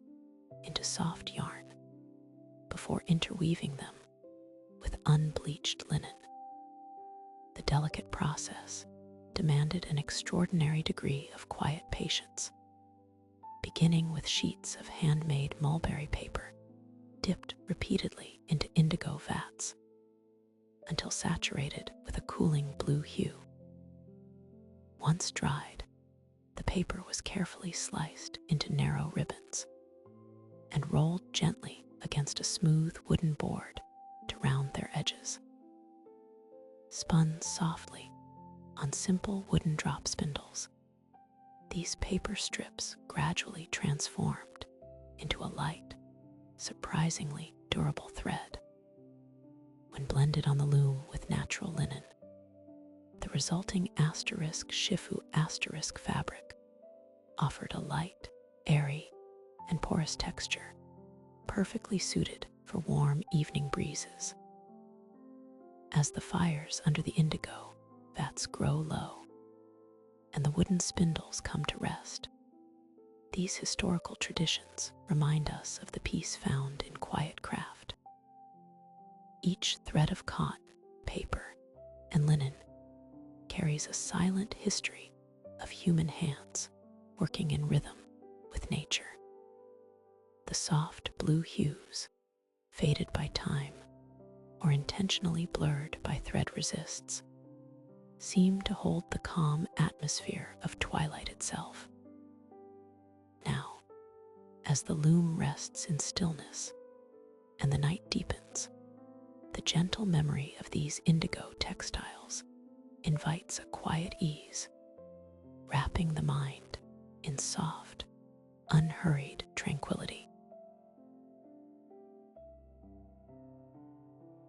into soft yarn before interweaving them with unbleached linen. The delicate process demanded an extraordinary degree of quiet patience, beginning with sheets of handmade mulberry paper dipped repeatedly into indigo vats until saturated with a cooling blue hue. Once dried, the paper was carefully sliced into narrow ribbons and rolled gently against a smooth wooden board to round their edges. Spun softly on simple wooden drop spindles, these paper strips gradually transformed into a light, surprisingly durable thread. When blended on the loom with natural linen, the resulting shifu fabric offered a light, airy, and porous texture, perfectly suited for warm evening breezes. As the fires under the indigo vats grow low and the wooden spindles come to rest, these historical traditions remind us of the peace found in quiet craft. Each thread of cotton, paper, and linen carries a silent history of human hands working in rhythm with nature. The soft blue hues, faded by time or intentionally blurred by thread resists, seem to hold the calm atmosphere of twilight itself. Now, as the loom rests in stillness and the night deepens, the gentle memory of these indigo textiles invites a quiet ease, wrapping the mind in soft, unhurried tranquility.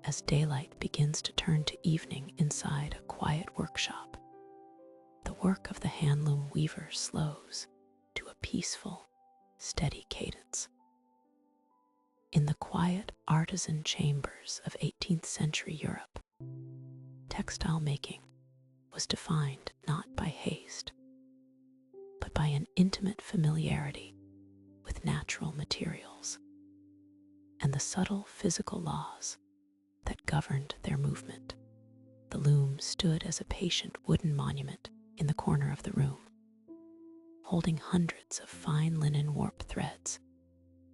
As daylight begins to turn to evening inside a quiet workshop, the work of the handloom weaver slows to a peaceful, steady cadence. In the quiet artisan chambers of 18th century Europe, textile making was defined not by haste, but by an intimate familiarity with natural materials and the subtle physical laws that governed their movement. The loom stood as a patient wooden monument in the corner of the room, holding hundreds of fine linen warp threads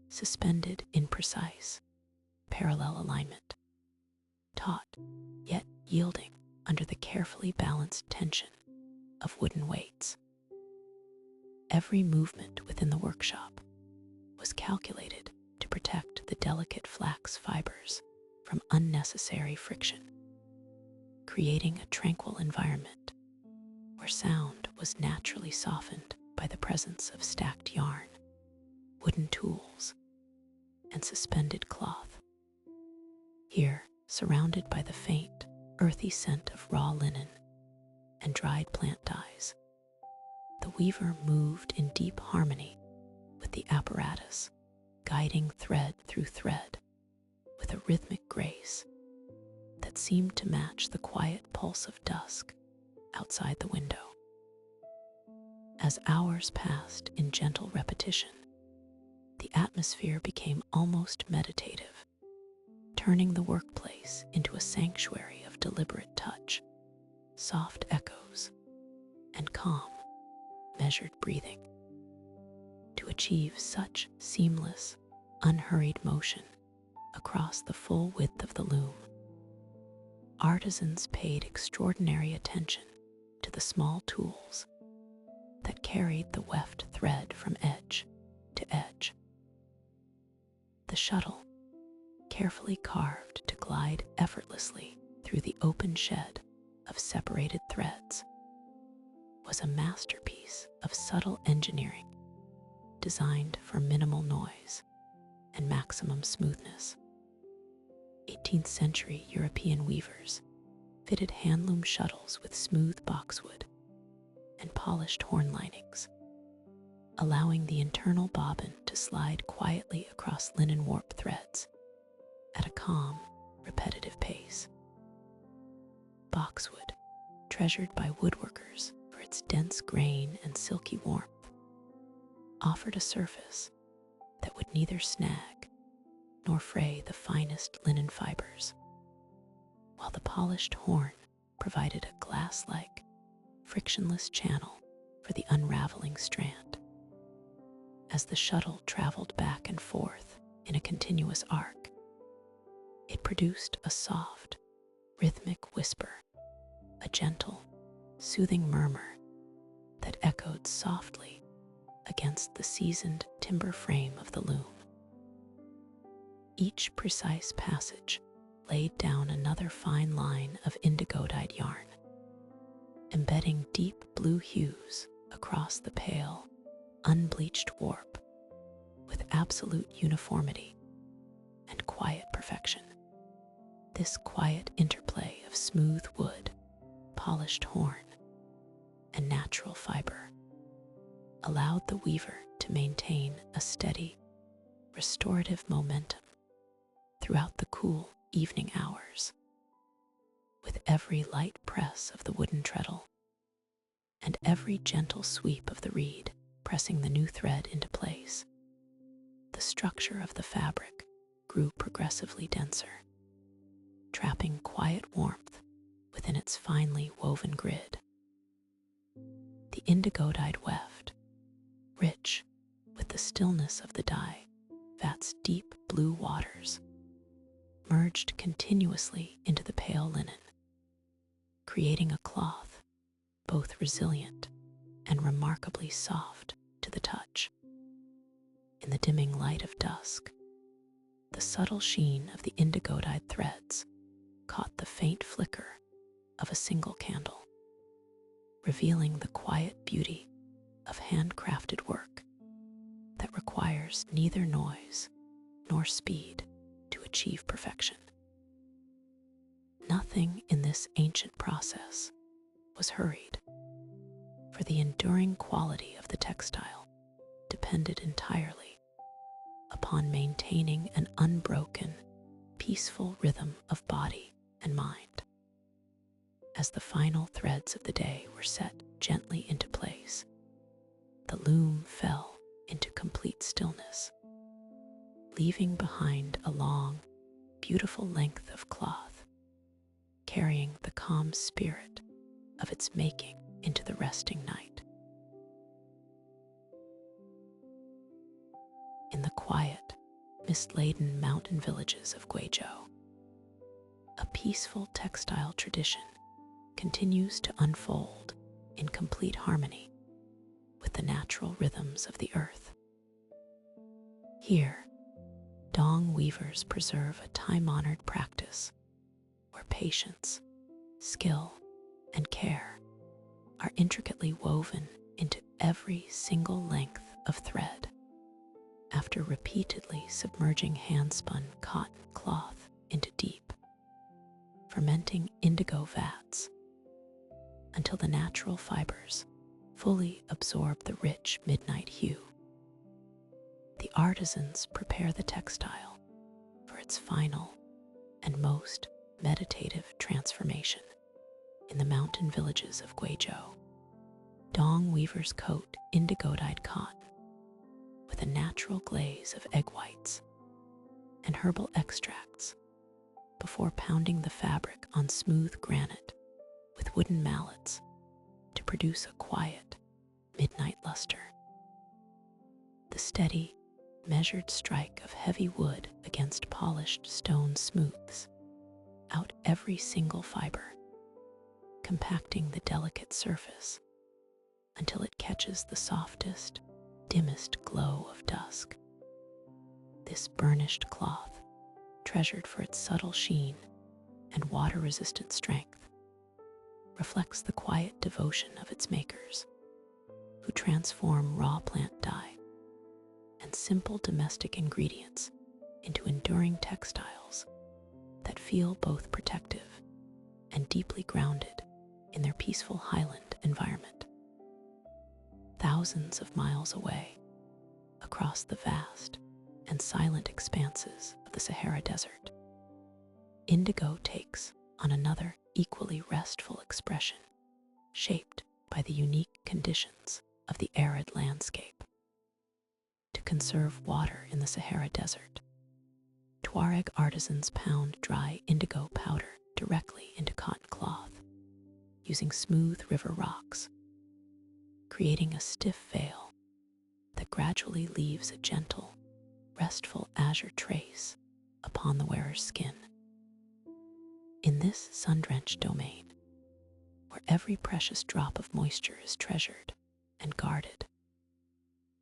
suspended in precise, parallel alignment, taut yet yielding under the carefully balanced tension of wooden weights. Every movement within the workshop was calculated to protect the delicate flax fibers from unnecessary friction, creating a tranquil environment where sound was naturally softened by the presence of stacked yarn, wooden tools, and suspended cloth. Here, surrounded by the faint, earthy scent of raw linen and dried plant dyes, the weaver moved in deep harmony with the apparatus, guiding thread through thread with a rhythmic grace that seemed to match the quiet pulse of dusk outside the window. As hours passed in gentle repetition, the atmosphere became almost meditative, turning the workplace into a sanctuary of deliberate touch, soft echoes, and calm, measured breathing. to achieve such seamless, unhurried motion across the full width of the loom. Artisans paid extraordinary attention to the small tools that carried the weft thread from edge to edge. The shuttle, carefully carved to glide effortlessly through the open shed of separated threads, was a masterpiece of subtle engineering designed for minimal noise and maximum smoothness. 18th century European weavers fitted handloom shuttles with smooth boxwood and polished horn linings, allowing the internal bobbin to slide quietly across linen warp threads at a calm, repetitive pace. Boxwood, treasured by woodworkers for its dense grain and silky warmth, offered a surface that would neither snag nor fray the finest linen fibers, while the polished horn provided a glass-like, frictionless channel for the unraveling strand. As the shuttle traveled back and forth in a continuous arc, it produced a soft, rhythmic whisper, a gentle, soothing murmur that echoed softly against the seasoned timber frame of the loom. Each precise passage laid down another fine line of indigo-dyed yarn, embedding deep blue hues across the pale, unbleached warp with absolute uniformity and quiet perfection. This quiet interplay of smooth wood, polished horn, and natural fiber allowed the weaver to maintain a steady, restorative momentum throughout the cool evening hours. With every light press of the wooden treadle and every gentle sweep of the reed pressing the new thread into place, the structure of the fabric grew progressively denser, trapping quiet warmth within its finely woven grid. The indigo-dyed weft, rich with the stillness of the dye, Vats' deep blue waters, merged continuously into the pale linen, creating a cloth both resilient and remarkably soft to the touch. In the dimming light of dusk, the subtle sheen of the indigo-dyed threads caught the faint flicker of a single candle, revealing the quiet beauty of handcrafted work that requires neither noise nor speed to achieve perfection. Nothing in this ancient process was hurried, for the enduring quality of the textile depended entirely upon maintaining an unbroken, peaceful rhythm of body and mind. As the final threads of the day were set gently into place, the loom fell into complete stillness, leaving behind a long, beautiful length of cloth, carrying the calm spirit of its making into the resting night. In the quiet, mist-laden mountain villages of Guizhou, a peaceful textile tradition continues to unfold in complete harmony with the natural rhythms of the earth. Here, Dong weavers preserve a time-honored practice where patience, skill, and care are intricately woven into every single length of thread. After repeatedly submerging hand-spun cotton cloth into deep, fermenting indigo vats until the natural fibers fully absorb the rich midnight hue, the artisans prepare the textile for its final and most meditative transformation. In the mountain villages of Guizhou, Dong weavers coat indigo-dyed cotton with a natural glaze of egg whites and herbal extracts before pounding the fabric on smooth granite with wooden mallets to produce a quiet, midnight luster. The steady, measured strike of heavy wood against polished stone smooths out every single fiber, compacting the delicate surface until it catches the softest, dimmest glow of dusk. This burnished cloth, treasured for its subtle sheen and water-resistant strength, reflects the quiet devotion of its makers, who transform raw plant dye and simple domestic ingredients into enduring textiles that feel both protective and deeply grounded in their peaceful highland environment. Thousands of miles away, across the vast and silent expanses of the Sahara Desert, indigo takes on another equally restful expression, shaped by the unique conditions of the arid landscape. To conserve water in the Sahara Desert, Tuareg artisans pound dry indigo powder directly into cotton cloth, using smooth river rocks, creating a stiff veil that gradually leaves a gentle, restful azure trace upon the wearer's skin. In this sun-drenched domain, where every precious drop of moisture is treasured and guarded,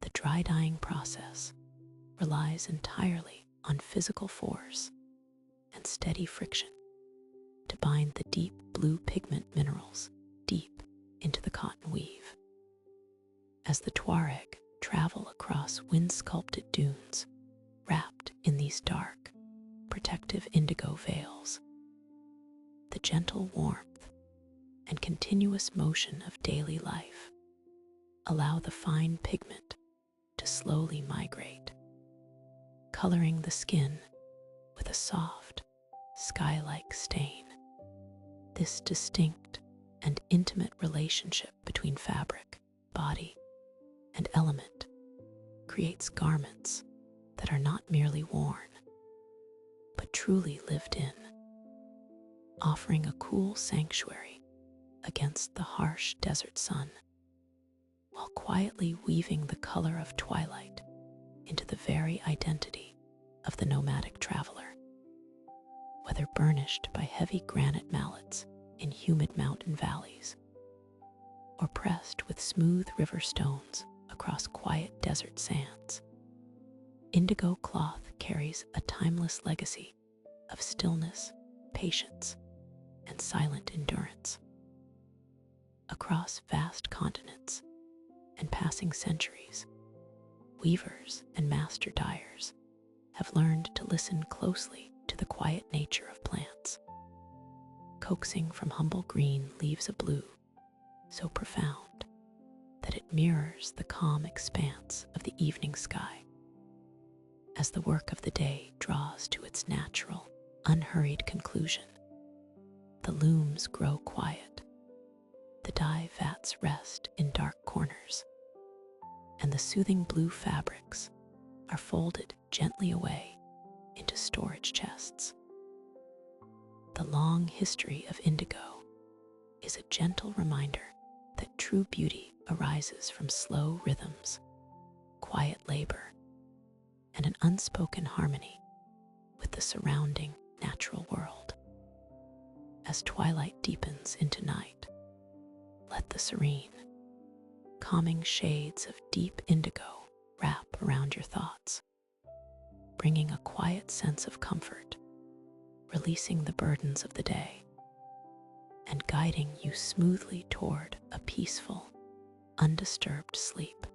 the dry dyeing process relies entirely on physical force and steady friction to bind the deep blue pigment minerals deep into the cotton weave. As the Tuareg travel across wind-sculpted dunes wrapped in these dark, protective indigo veils, the gentle warmth and continuous motion of daily life allow the fine pigment to slowly migrate, coloring the skin with a soft, sky-like stain. This distinct and intimate relationship between fabric, body, and element creates garments that are not merely worn, but truly lived in, offering a cool sanctuary against the harsh desert sun, while quietly weaving the color of twilight into the very identity of the nomadic traveler. Whether burnished by heavy granite mallets in humid mountain valleys, or pressed with smooth river stones across quiet desert sands, indigo cloth carries a timeless legacy of stillness, patience, and silent endurance. Across vast continents and passing centuries, weavers and master dyers have learned to listen closely to the quiet nature of plants, coaxing from humble green leaves a blue so profound that it mirrors the calm expanse of the evening sky. As the work of the day draws to its natural, unhurried conclusion, the looms grow quiet, the dye vats rest in dark corners, and the soothing blue fabrics are folded gently away into storage chests. The long history of indigo is a gentle reminder that true beauty arises from slow rhythms, quiet labor, and an unspoken harmony with the surrounding natural world. As twilight deepens into night, let the serene, calming shades of deep indigo wrap around your thoughts, bringing a quiet sense of comfort, releasing the burdens of the day, and guiding you smoothly toward a peaceful, undisturbed sleep.